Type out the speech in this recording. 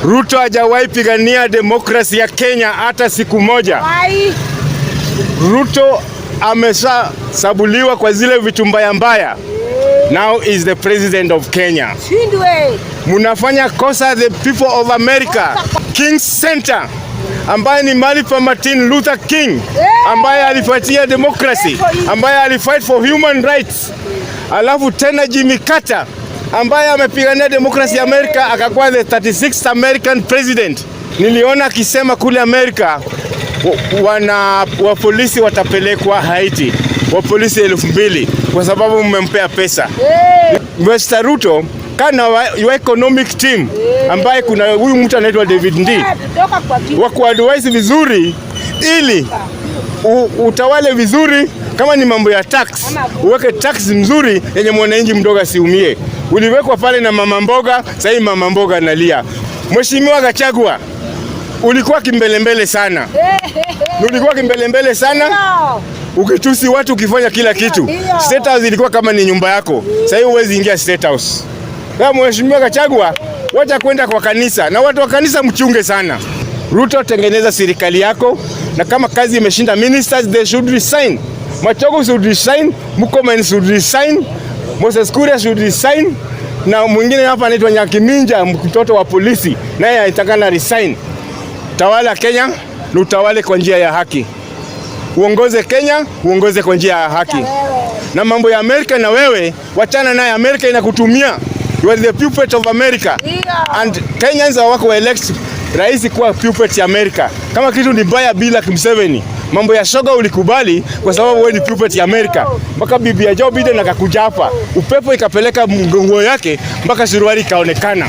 Ruto hajawahi pigania demokrasia ya Kenya hata siku moja. Ruto amesabuliwa kwa zile vitu mbaya. Now is the president of Kenya. Munafanya kosa the people of America. King's Center ambaye ni mali pa Martin Luther King ambaye alifatia democracy, ambaye alifight for human rights. Alafu tena Jimmy Carter ambaye amepigania demokrasia ya Amerika akakuwa the 36th American president. Niliona akisema kule Amerika wa polisi watapelekwa Haiti, wa polisi 2,000 kwa sababu mmempea pesa. Mr. Ruto kana wa economic team ambaye kuna huyu mtu anaitwa David Ndii wa kuadvise vizuri ili utawale vizuri. Kama ni mambo ya tax, uweke tax mzuri yenye mwananchi mdogo asiumie. Uliwekwa pale na mama mboga, sasa mama mboga analia. Mheshimiwa Gachagua, ulikuwa kimbelembele sana. Ulikuwa kimbelembele sana. Ukitusi watu, ukifanya kila kitu. State House ilikuwa kama ni nyumba yako. Sasa huwezi ingia State House. Kama Mheshimiwa Gachagua, wacha kwenda kwa kanisa. Na watu wa kanisa mchunge sana. Ruto, tengeneza serikali yako, na kama kazi imeshinda ministers, they should resign. Machogo should resign, Murkomen should resign, Moses Kuria should resign, na mwingine hapa anaitwa Nyakiminja, mtoto wa polisi, naye anatakana resign. Tawala Kenya, na utawale kwa njia ya haki. Uongoze Kenya, uongoze kwa njia ya haki. Na mambo ya Amerika na wewe, wachana naye. Amerika inakutumia. You are the puppet of America. And Kenyans wako elect rais kuwa puppet ya Amerika. Kama kitu ni baya bila Museveni, mambo ya shoga ulikubali kwa sababu wewe ni puppet ya Amerika. Mpaka bibi ya Joe Biden akakuja hapa, upepo ikapeleka mgongo yake mpaka suruali ikaonekana.